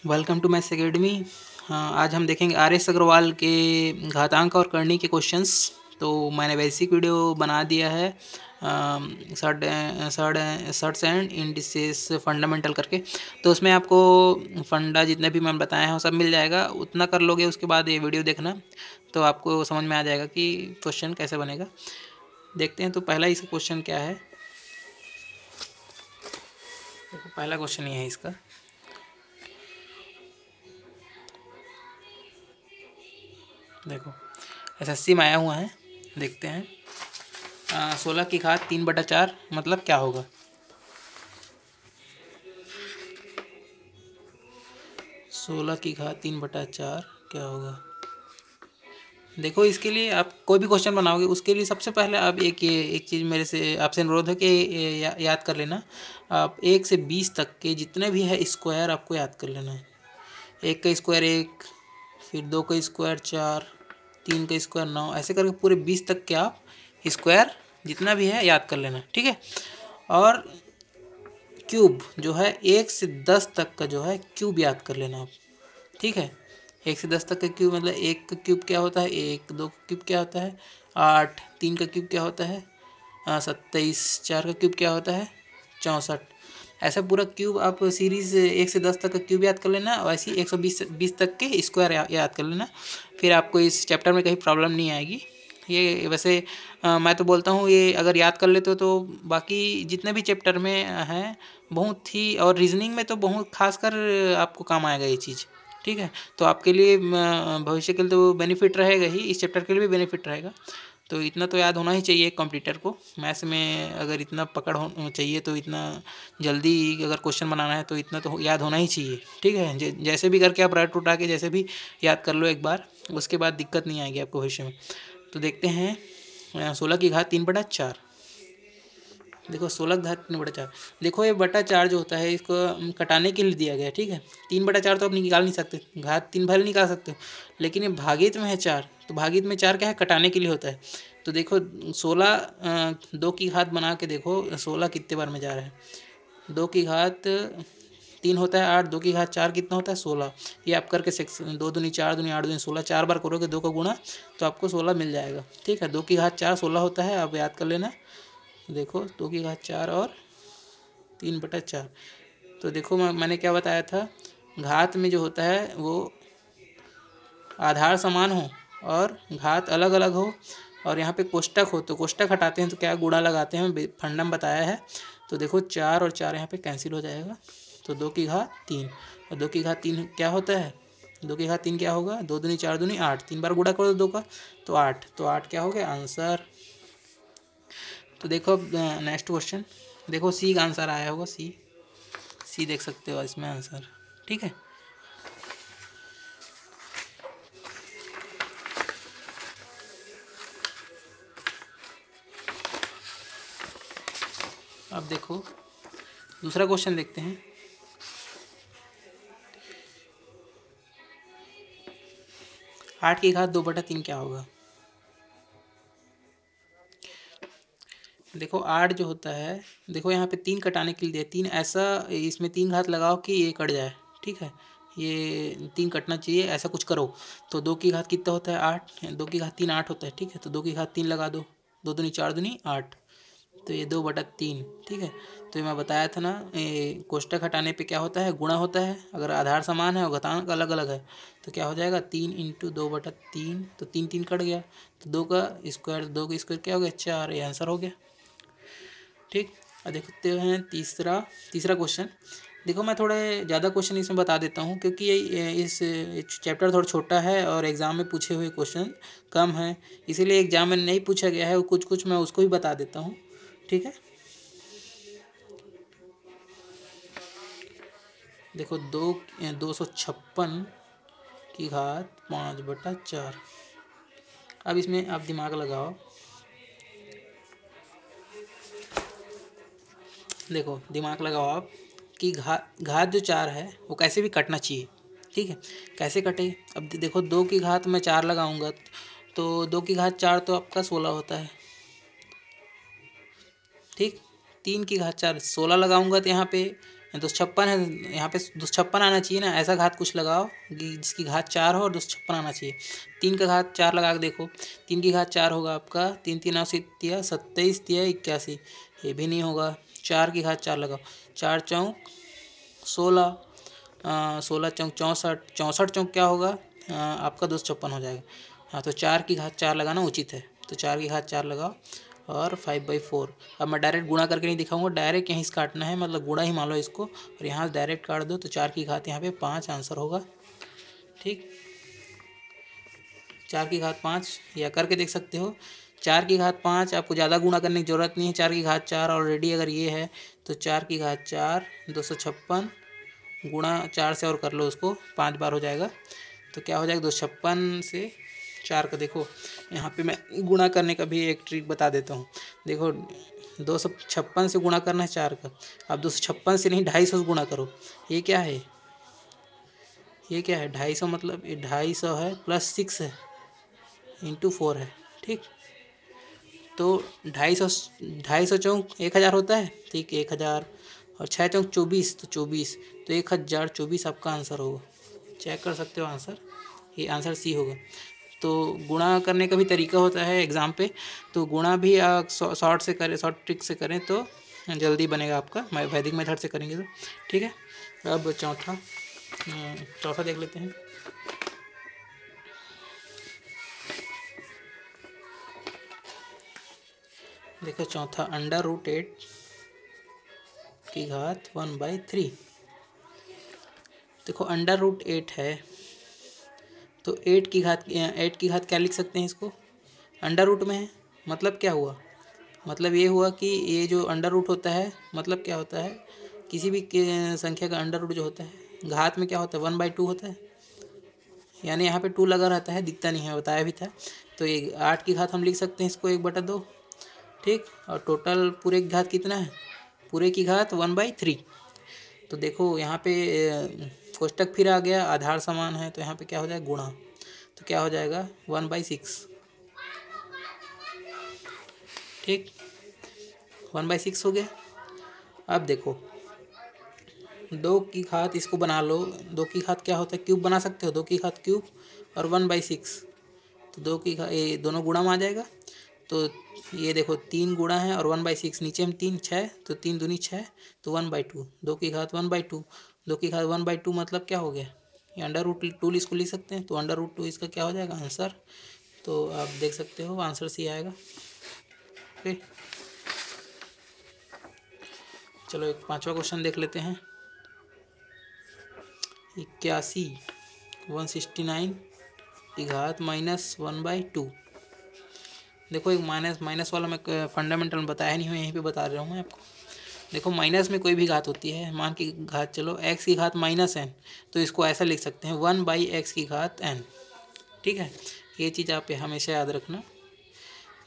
Welcome to maths academy. आज हम देखेंगे आर एस अग्रवाल के घातांक और करनी के क्वेश्चंस। तो मैंने बेसिक वीडियो बना दिया है सर्ट्स एंड इंडिसेस फंडामेंटल करके। तो उसमें आपको फंडा जितने भी मैं बताए हैं वो सब मिल जाएगा। उतना कर लोगे उसके बाद ये वीडियो देखना तो आपको समझ में आ जाएगा कि क्वेश्चन कैसे बनेगा। देखते हैं तो पहला इसका क्वेश्चन क्या है। देखो पहला क्वेश्चन ये है इसका। देखो एसएससी में आया हुआ है, देखते हैं। 16 की घात 3/4 मतलब क्या होगा। 16 की घात 3/4 क्या होगा। देखो इसके लिए आप कोई भी क्वेश्चन बनाओगे उसके लिए सबसे पहले आप एक चीज़ मेरे से आपसे अनुरोध है कि याद कर लेना। आप 1 से 20 तक के जितने भी है स्क्वायर आपको याद कर लेना है। 1 का स्क्वायर 1, फिर 2 का स्क्वायर 4, 3 का स्क्वायर 9, ऐसे करके पूरे 20 तक के आप स्क्वायर जितना भी है याद कर लेना, ठीक है। और क्यूब जो है 1 से 10 तक का जो है क्यूब याद कर लेना आप, ठीक है। 1 से 10 तक का क्यूब मतलब 1 का क्यूब क्या होता है 1, 2 का क्यूब क्या होता है 8, 3 का क्यूब क्या होता है 27, 4 का क्यूब क्या होता है 64। ऐसा पूरा क्यूब आप सीरीज़ 1 से 10 तक का क्यूब याद कर लेना और ऐसे 120 तक के स्क्वायर याद कर लेना। फिर आपको इस चैप्टर में कहीं प्रॉब्लम नहीं आएगी। ये वैसे मैं तो बोलता हूँ ये अगर याद कर लेते हो तो बाकी जितने भी चैप्टर में हैं बहुत ही, और रीजनिंग में तो बहुत खासकर आपको काम आएगा ये चीज़, ठीक है। तो आपके लिए भविष्य के लिए तो बेनिफिट रहेगा ही, इस चैप्टर के लिए भी बेनिफिट रहेगा। तो इतना तो याद होना ही चाहिए एक कंप्यूटर को। मैथ्स में अगर इतना पकड़ हो चाहिए तो इतना जल्दी अगर क्वेश्चन बनाना है तो इतना तो याद होना ही चाहिए, ठीक है। जैसे भी करके आप रट उठा के जैसे भी याद कर लो एक बार, उसके बाद दिक्कत नहीं आएगी आपको भविष्य में। तो देखते हैं 16 की घात 3/4। देखो 16 की घात 3/4, देखो ये बटा 4 जो होता है इसको कटाने के लिए दिया गया है, ठीक है। 3/4 तो आप निकाल नहीं सकते, घात 3 भले निकाल सकते हो, लेकिन ये भागित में है 4, तो भागित में 4 क्या है कटाने के लिए होता है। तो देखो 16 2 की घात बना के देखो 16 कितने बार में जा रहा है। 2 की घात 3 होता है 8, 2 की घात 4 कितना होता है 16। ये आप करके 2 दूनी 4 दूनी 8 दूनी 16, 4 बार करोगे 2 का गुणा तो आपको 16 मिल जाएगा, ठीक है। 2 की घात 4 16 होता है, आप याद कर लेना। देखो 2 की घात 4 और 3/4। तो देखो मैंने क्या बताया था, घात में जो होता है वो आधार समान हो और घात अलग अलग हो, और यहाँ पे कोष्टक हो तो कोष्टक हटाते हैं तो क्या गुणा लगाते हैं, फंडा में बताया है। तो देखो 4 और 4 यहाँ पे कैंसिल हो जाएगा, तो 2 की घात 3, और 2 की घात 3 क्या होता है 2 की घात 3 क्या होगा 2 दूनी 4 दूनी 8, 3 बार गुणा करो 2 का तो 8, तो 8 क्या हो गया आंसर। तो देखो नेक्स्ट क्वेश्चन, देखो सी का आंसर आया होगा, सी देख सकते हो इसमें आंसर, ठीक है। अब देखो दूसरा क्वेश्चन देखते हैं। 8 की घात 2/3 क्या होगा। देखो 8 जो होता है, देखो यहाँ पे 3 कटाने के लिए दिया 3, ऐसा इसमें 3 घात लगाओ कि ये कट जाए, ठीक है। ये 3 कटना चाहिए, ऐसा कुछ करो। तो 2 की घात कितना होता है 8, 2 की घात 3 8 होता है, ठीक है। तो 2 की घात 3 लगा दो, 2 दूनी 4 दूनी 8, तो ये 2/3, ठीक है। तो ये मैं बताया था ना, कोष्टक हटाने पे क्या होता है गुणा होता है, अगर आधार समान है और घातांक अलग अलग है तो क्या हो जाएगा 3 × 2/3, तो 3 3 कट गया, तो 2 का स्क्वायर क्या हो गया 4, ये आंसर हो गया, ठीक। और देखते हैं तीसरा क्वेश्चन। देखो मैं थोड़े ज़्यादा क्वेश्चन इसमें बता देता हूँ क्योंकि ये इस चैप्टर थोड़ा छोटा है और एग्ज़ाम में पूछे हुए क्वेश्चन कम हैं, इसीलिए एग्ज़ाम में नहीं पूछा गया है, कुछ कुछ मैं उसको भी बता देता हूँ, ठीक है। देखो 256 की घात 5/4। अब इसमें आप दिमाग लगाओ, देखो दिमाग लगाओ आप कि घात जो 4 है वो कैसे भी कटना चाहिए, ठीक है। कैसे कटे, अब देखो 2 की घात मैं 4 लगाऊंगा तो 2 की घात 4 तो आपका 16 होता है, ठीक। 3 की घात 4 16 लगाऊंगा तो यहाँ पे 256 है, यहाँ पे 256 आना चाहिए ना, ऐसा घात कुछ लगाओ कि जिसकी घात 4 हो और 256 आना चाहिए। 3 का घात 4 लगा के देखो, 3 की घात 4 होगा आपका, 3 3 तिया 27 तिया 81, ये भी नहीं होगा। 4 की घात 4 लगाओ, 4 चौक 16, 16 चौक 64, 64 चौक क्या होगा आपका 256 हो जाएगा। हाँ, तो 4 की घात 4 लगाना उचित है, तो 4 की घात 4 लगाओ और 5/4। अब मैं डायरेक्ट गुणा करके नहीं दिखाऊंगा, डायरेक्ट यहीं से काटना है, मतलब गुणा ही मान लो इसको और यहाँ से डायरेक्ट काट दो, तो 4 की घात यहाँ पे 5 आंसर होगा। ठीक, 4 की घात 5 या करके देख सकते हो। 4 की घात 5 आपको ज़्यादा गुणा करने की ज़रूरत नहीं है, 4 की घात 4 ऑलरेडी अगर ये है तो 4 की घात 4 256 गुणा 4 से और कर लो उसको, 5 बार हो जाएगा, तो क्या हो जाएगा 256 से 4 का। देखो यहाँ पे मैं गुणा करने का भी एक ट्रिक बता देता हूँ। देखो 256 से गुणा करना है 4 का, अब 256 से नहीं 250 से गुणा करो। ये क्या है, ये क्या है 250, मतलब ये 250 है प्लस 6 है इंटू 4 है। ठीक, तो 250 चौक 1000 होता है, ठीक, 1000 और 6 चौक 24, तो 24, तो 1024 आपका आंसर होगा। चेक कर सकते हो आंसर, ये आंसर सी होगा। तो गुणा करने का भी तरीका होता है एग्ज़ाम पे, तो गुणा भी शॉर्ट से करें, शॉर्ट ट्रिक से करें तो जल्दी बनेगा आपका, वैदिक मेथड से करेंगे तो। ठीक है, अब चौथा देख लेते हैं। देखो चौथा, √8 की घात 1/3। देखो √8 है तो 8 की घात क्या लिख सकते हैं इसको, अंडर रूट में है, मतलब क्या हुआ, मतलब ये हुआ कि ये जो अंडर रूट होता है, मतलब क्या होता है, किसी भी संख्या का अंडर रूट जो होता है घात में क्या होता है 1/2 होता है, यानी यहाँ पे 2 लगा रहता है, दिखता नहीं है, बताया भी था। तो ये 8 की घात हम लिख सकते हैं इसको 1/2। ठीक, और टोटल पूरे की घात कितना है, पूरे की घात 1/3। तो देखो यहाँ पे कोष्टक फिर आ गया, आधार समान है, तो यहाँ पे क्या हो जाएगा गुणा, तो क्या हो जाएगा 1/6। ठीक, 1/6 हो गया। अब देखो 2 की घात इसको बना लो, 2 की घात क्या होता है, क्यूब बना सकते हो, 2 की घात क्यूब और 1/6, तो 2 की घात ये दोनों गुणा में आ जाएगा। तो ये देखो 3 गुणा है और 1/6, नीचे में 3 6, तो 3 दूनी 6, तो 1/2, 2 की घात 1/2, 2 की घात 1/2 मतलब क्या हो गया, ये √2 इसको लिख सकते हैं, तो √2 इसका क्या हो जाएगा आंसर। तो आप देख सकते हो आंसर सी आएगा। ओके, चलो एक 5वां क्वेश्चन देख लेते हैं। 81 169 की घात -1/2। देखो एक माइनस वाला मैं फंडामेंटल में बताया नहीं हूँ, यहीं पे बता रहा हूँ मैं आपको। देखो माइनस में कोई भी घात होती है, मान की घात, चलो x की घात -n, तो इसको ऐसा लिख सकते हैं 1/x की घात n। ठीक है, ये चीज़ आप हमेशा याद रखना,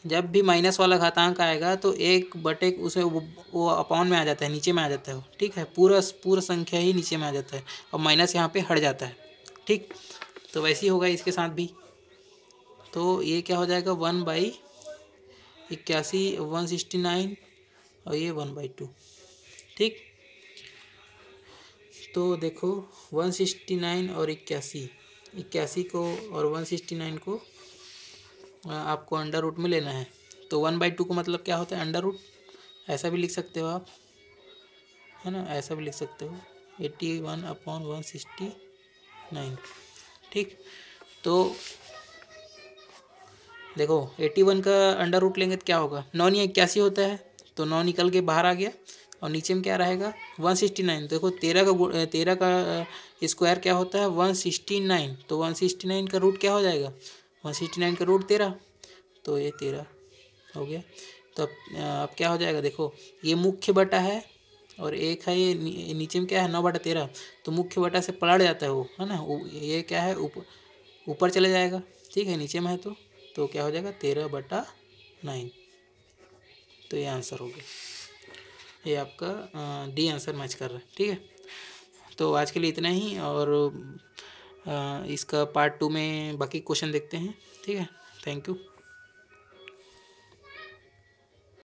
जब भी माइनस वाला घातांक आएगा तो 1/, उसे वो अपॉन में आ जाता है, नीचे में आ जाता है वो। ठीक है, पूरा संख्या ही नीचे में आ जाता है और माइनस यहाँ पे हट जाता है। ठीक, तो वैसे ही होगा इसके साथ भी, तो ये क्या हो जाएगा 1/81 169 और ये 1/2। ठीक, तो देखो 169 और 81 को और 169 को आपको अंडर रूट में लेना है, तो 1/2 को मतलब क्या होता है अंडर रूट, ऐसा भी लिख सकते हो आप, है ना, ऐसा भी लिख सकते हो 81/169। ठीक, तो देखो 81 का अंडर रूट लेंगे तो क्या होगा, 9 या 81 होता है, तो 9 निकल के बाहर आ गया और नीचे में क्या रहेगा 169। देखो 13 का स्क्वायर क्या होता है 169, तो 169 का रूट क्या हो जाएगा 169 का रूट 13, तो ये 13 हो गया। तो अब क्या हो जाएगा, देखो ये मुख्य बटा है और एक है ये नीचे में क्या है 9/13, तो मुख्य बटा से पलट जाता है वो, है ना, ये क्या है ऊपर चले जाएगा। ठीक है, नीचे में है तो क्या हो जाएगा 13/9, तो ये आंसर हो गया, ये आपका डी आंसर मैच कर रहा है। ठीक है, तो आज के लिए इतना ही, और इसका पार्ट 2 में बाकी क्वेश्चन देखते हैं। ठीक है, थैंक यू।